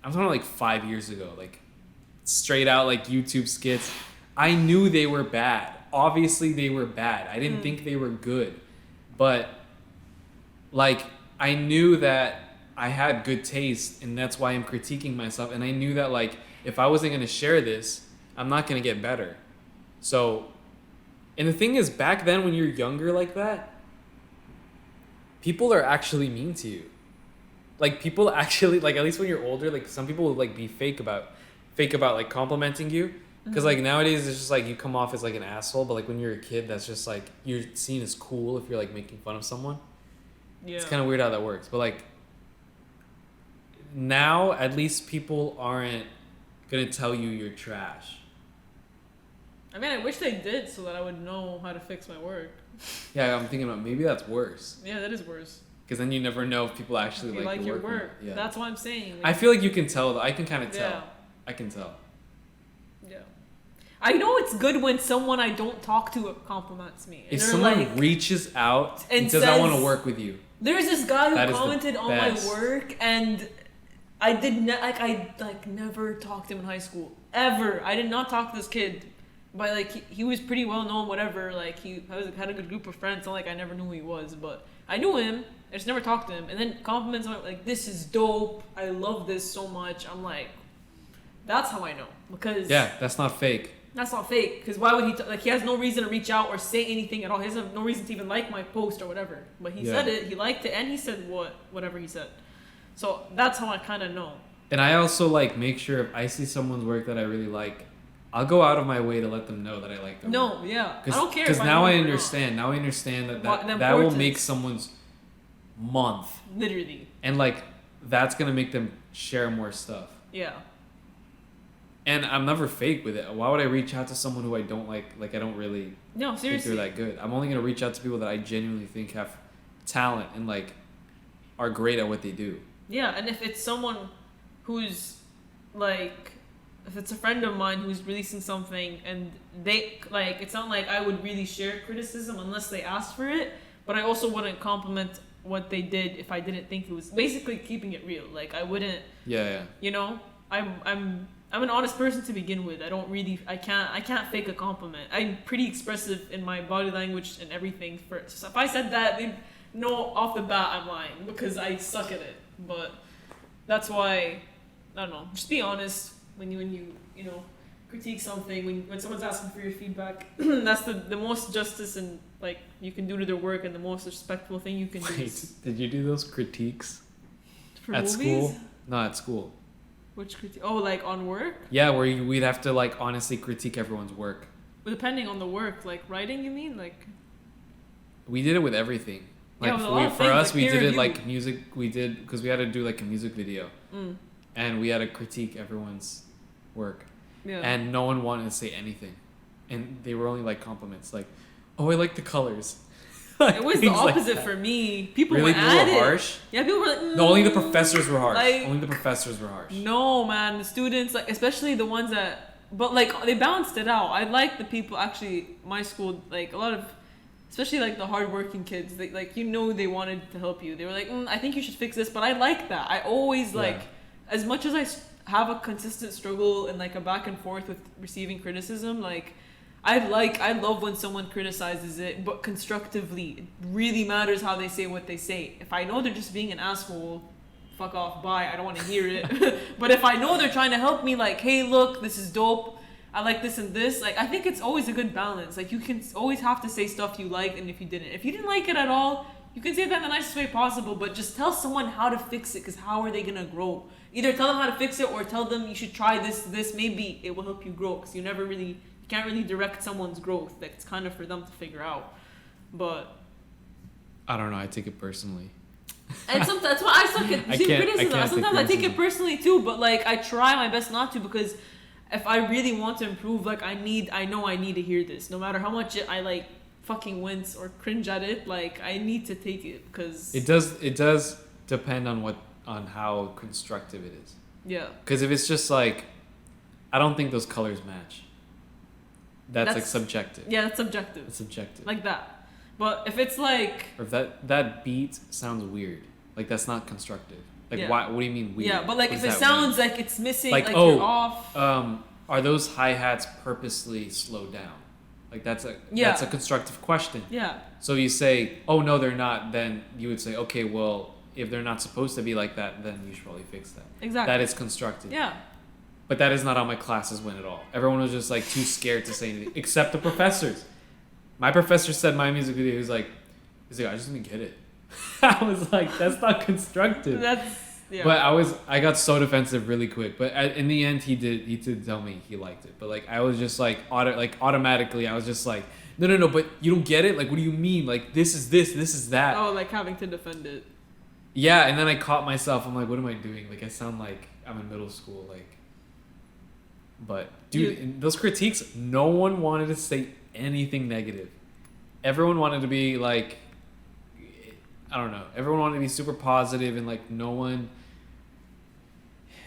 talking like 5 years ago, like straight out like YouTube skits, I knew they were bad. Obviously they were bad. I didn't think they were good. But like I knew that I had good taste and that's why I'm critiquing myself. And I knew that like if I wasn't going to share this, I'm not going to get better. So, and the thing is back then when you're younger like that, people are actually mean to you. Like people actually like at least when you're older, like some people will like be fake about like complimenting you because like nowadays it's just like you come off as like an asshole, but like when you're a kid that's just like you're seen as cool if you're like making fun of someone. Yeah, it's kind of weird how that works, but like now at least people aren't gonna tell you you're trash. I mean, I wish they did so that I would know how to fix my work. Yeah, I'm thinking about maybe that's worse. Yeah, that is worse. Because then you never know if people actually like your work. Yeah. That's what I'm saying. Like, I feel like you can tell, though. I can kind of tell. Yeah. I can tell. Yeah. I know it's good when someone I don't talk to compliments me. If someone like, reaches out and says, I want to work with you. There's this guy who commented on my work, and I never talked to him in high school. Ever. I did not talk to this kid. But, like, he was pretty well known, whatever. Like, had a good group of friends. So, like, I never knew who he was. But I knew him. I just never talked to him. And then compliments on like, this is dope. I love this so much. I'm like, that's how I know. Because... Yeah, that's not fake. That's not fake. Because why would he... he has no reason to reach out or say anything at all. He has no reason to even like my post or whatever. But he said it. He liked it. And he said whatever he said. So that's how I kind of know. And I also, like, make sure if I see someone's work that I really like, I'll go out of my way to let them know that I like them. No, yeah. I don't care. Because now I understand. Now I understand that will make someone's month. Literally. And, like, that's going to make them share more stuff. Yeah. And I'm never fake with it. Why would I reach out to someone who I don't like? Like, I don't really think they're that good. I'm only going to reach out to people that I genuinely think have talent and, like, are great at what they do. Yeah, and if it's someone who's, like... If it's a friend of mine who's releasing something and they, like, it's not like I would really share criticism unless they asked for it, but I also wouldn't compliment what they did if I didn't think it was basically keeping it real. Like, I wouldn't, you know, I'm an honest person to begin with. I can't fake a compliment. I'm pretty expressive in my body language and everything. So if I said that, they'd know off the bat I'm lying because I suck at it. But that's why, I don't know, just be honest. When you critique something, when someone's asking for your feedback, that's the most justice and like you can do to their work and the most respectful thing you can do. Wait, did you do those critiques at movies? School? No, at school. Which critique? Oh, like on work? Yeah, where we'd have to like honestly critique everyone's work. But depending on the work, like writing, you mean? Like we did it with everything. Like for us, we did it like music. We did because we had to do like a music video, and we had to critique everyone's work, and no one wanted to say anything, and they were only like compliments, like, "Oh, I like the colors." It was the Things like opposite that. for me. People Really? were People at were it. harsh? Yeah, people were like, No, only the professors were harsh. Like, Only the professors were harsh. no, man, the students, like, especially the ones that, but like, they balanced it out. I like the people, actually, my school, like, a lot of, especially like the hardworking kids, they, like, you know, they wanted to help you. They were like, I think you should fix this, but I like that. I always like, as much as have a consistent struggle and like a back and forth with receiving criticism, like, I love when someone criticizes it, but constructively. It really matters how they say what they say. If I know they're just being an asshole, fuck off, bye, I don't want to hear it. But if I know they're trying to help me, like, hey, look, this is dope, I like this and this, like, I think it's always a good balance. Like, you can always have to say stuff you like, and if you didn't like it at all, you can say that in the nicest way possible, but just tell someone how to fix it, because how are they going to grow? Either tell them how to fix it, or tell them you should try this, maybe it will help you grow, because you can't really direct someone's growth. Like, it's kind of for them to figure out. But I don't know. I take it personally. And sometimes that's why I suck at criticism. Sometimes I take it personally too, but like, I try my best not to, because if I really want to improve, like, I know I need to hear this, no matter how much I like fucking wince or cringe at it. Like, I need to take it, because it does depend on how constructive it is. Yeah. Because if it's just like, I don't think those colors match. That's like subjective. Yeah, that's subjective. It's subjective. Like that. But if it's like, or if that beat sounds weird, like, that's not constructive. Like, yeah. why? What do you mean weird? Yeah, but like, what if it sounds mean? like it's missing, like you're off. Are those hi-hats purposely slowed down? Like, that's a constructive question. Yeah. So you say, oh no, they're not. Then you would say, okay, well, if they're not supposed to be like that, then you should probably fix that. Exactly. That is constructive. Yeah. But that is not how my classes went at all. Everyone was just like too scared to say anything, except the professors. My professor said my music video, he was like, I just didn't get it. I was like, that's not constructive. Yeah. But I got so defensive really quick. But in the end, he did tell me he liked it. But like, I was just like, automatically, I was just like, no, but you don't get it? Like, what do you mean? Like, this is that. Oh, like having to defend it. Yeah, and then I caught myself. I'm like, what am I doing? Like, I sound like I'm in middle school. Like, but dude, in those critiques, no one wanted to say anything negative. Everyone wanted to be like, I don't know. Everyone wanted to be super positive, and like, no one,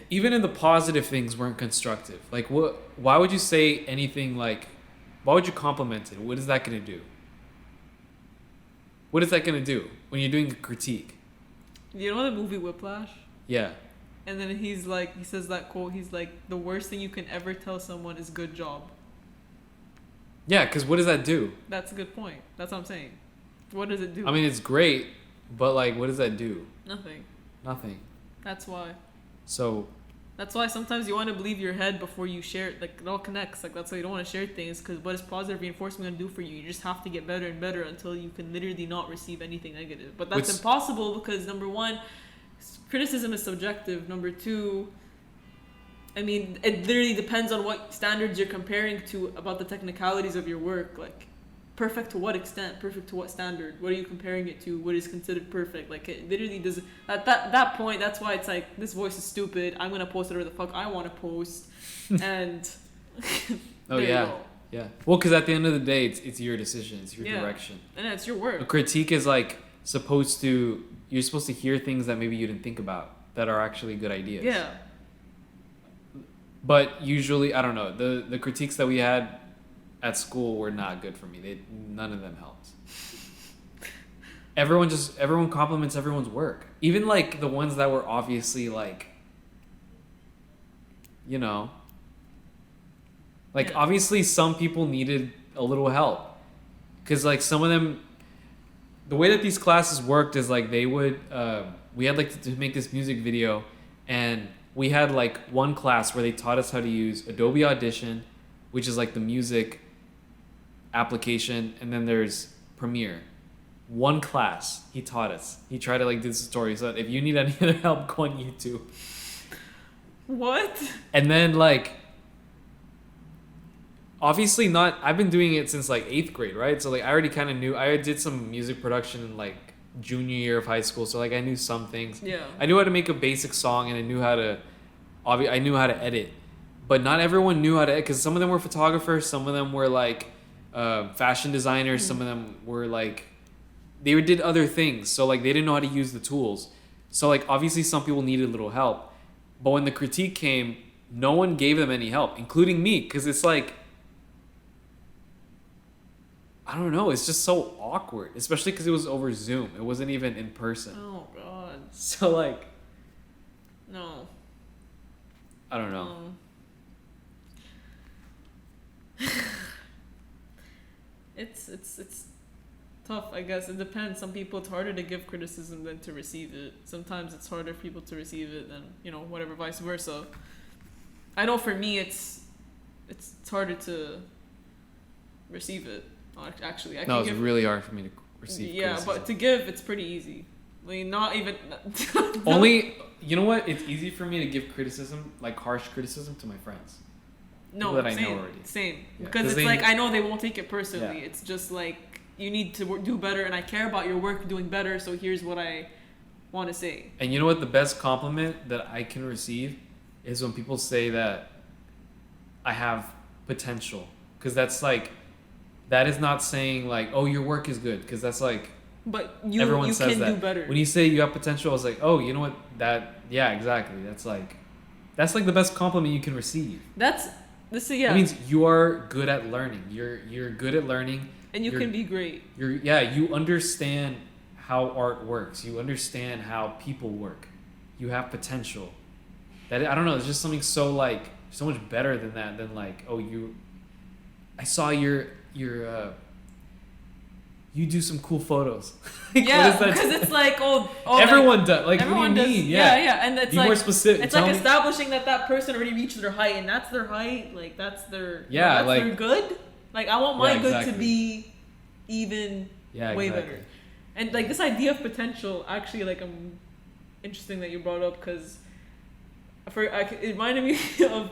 even in the positive things, weren't constructive. Like, what? Why would you say anything like? Why would you compliment it? What is that gonna do? What is that gonna do when you're doing a critique? You know the movie Whiplash? Yeah. And then he says that quote, he's like, the worst thing you can ever tell someone is good job. Yeah, because what does that do? That's a good point. That's what I'm saying. What does it do? I mean, it's great, but like, what does that do? Nothing. Nothing. That's why. So. That's why sometimes you want to believe your head before you share it. Like, it all connects. Like, that's why you don't want to share things, because what is positive reinforcement going to do for you? You just have to get better and better until you can literally not receive anything negative. But that's impossible, because number one, criticism is subjective. Number two, I mean, it literally depends on what standards you're comparing to about the technicalities of your work. Like, perfect to what extent? Perfect to what standard? What are you comparing it to? What is considered perfect? Like, it literally does. At that point, that's why it's like, this voice is stupid. I'm gonna post whatever the fuck I want to post, and Oh yeah, yeah. Well, because at the end of the day, it's your decision. It's your direction, and it's your work. A critique is like you're supposed to hear things that maybe you didn't think about that are actually good ideas. Yeah. But usually, I don't know, the critiques that we had at school were not good for me. None of them helped. Everyone compliments everyone's work. Even like the ones that were obviously like, you know, like obviously some people needed a little help. Cause like some of them, the way that these classes worked is like they would, we had like to make this music video, and we had like one class where they taught us how to use Adobe Audition, which is like the music application, and then there's Premiere. One class he taught us. He tried to like do this tutorial. So if you need any other help, go on YouTube. What? And then like, obviously not. I've been doing it since like 8th grade, right? So like I already kind of knew. I did some music production in like junior year of high school, so like I knew some things. Yeah. I knew how to make a basic song, and I knew how to edit. But not everyone knew how to edit, because some of them were photographers, some of them were like fashion designers, some of them were like they did other things. So like they didn't know how to use the tools. So like obviously some people needed a little help, but when the critique came, no one gave them any help, including me, because it's like, I don't know, it's just so awkward, especially because it was over Zoom. It wasn't even in person. Oh God. So like, No. I don't know. It's tough, I guess. It depends. Some people it's harder to give criticism than to receive it. Sometimes it's harder for people to receive it than, whatever, vice versa. I know for me it's harder to receive it. Actually, No, it's really hard for me to receive criticism. But to give, it's pretty easy. I mean, not even... Only, you know what? It's easy for me to give criticism, like harsh criticism, to my friends. No, people that same, I know already. Same. Yeah, because it's like, I know they won't take it personally. Yeah. It's just like, you need to do better, and I care about your work doing better, so here's what I want to say. And you know what? The best compliment that I can receive is when people say that I have potential. Because that's like, that is not saying like, oh, your work is good. Because that's like, but everyone you says can that. do better. When you say you have potential, I was like, oh, you know what? Yeah, exactly. That's like the best compliment you can receive. This yeah. It means you are good at learning. You're good at learning. And you can be great. You understand how art works. You understand how people work. You have potential. That, I don't know, it's just something so much better than that, than like, oh, I saw your you do some cool photos. Like, yeah, because it's like, everyone does. Like, everyone what do you does. mean? Yeah, and it's be like more specific. It's like establishing that person already reached their height, and that's their height. Like that's their that's like their good. Like I want my exactly. good to be even way better. And like this idea of potential, actually, like interesting that you brought up, because it reminded me of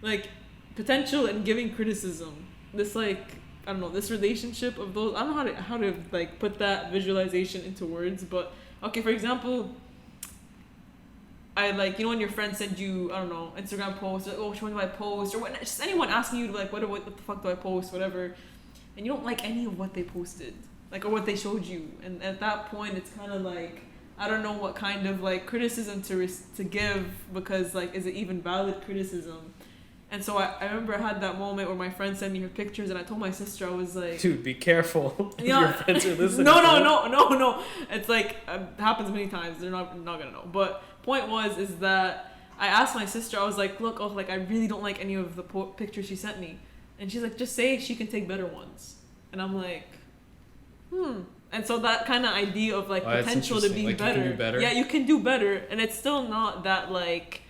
like potential and giving criticism. This like, I don't know, this relationship of those. I don't know how to like put that visualization into words, but okay, for example, I like, when your friends send you, I don't know, Instagram posts, like, oh, which one do I post, or when just anyone asking you like, what the fuck do I post, whatever, and you don't like any of what they posted, like, or what they showed you, and at that point it's kind of like, I don't know what kind of like criticism to give, because like, is it even valid criticism? And so I remember I had that moment where my friend sent me her pictures, and I told my sister, I was like, dude, be careful. Yeah. Your friends are listening. No. It's like, it happens many times. They're not gonna know. But point is that I asked my sister, I was like, look, I really don't like any of the pictures she sent me. And she's like, just say she can take better ones. And I'm like, And so that kind of idea of like potential to be like, better. You can do better. Yeah, you can do better. And it's still not that like,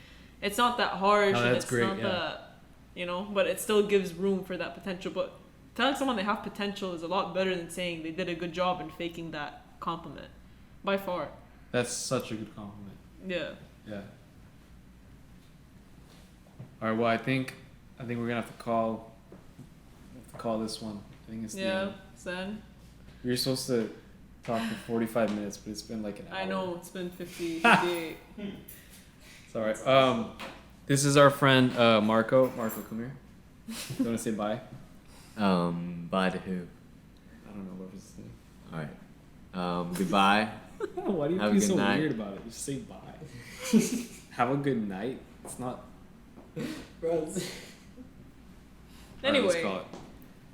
it's not that harsh. No, and that's it's great, not that, but it still gives room for that potential. But telling someone they have potential is a lot better than saying they did a good job and faking that compliment. By far. That's such a good compliment. Yeah. Yeah. All right. Well, I think we're gonna have to call this one. I think it's the end. Sen. We were supposed to talk for 45 minutes, but it's been like an hour. I know, it's been 58. It's all right. This is our friend Marco. Marco, come here. You want to say bye? Bye to who? I don't know what was his name. All right. Goodbye. Why do you Have feel a good so night. weird about it? Just say bye. Have a good night. It's not. Anyway. All right, let's call it.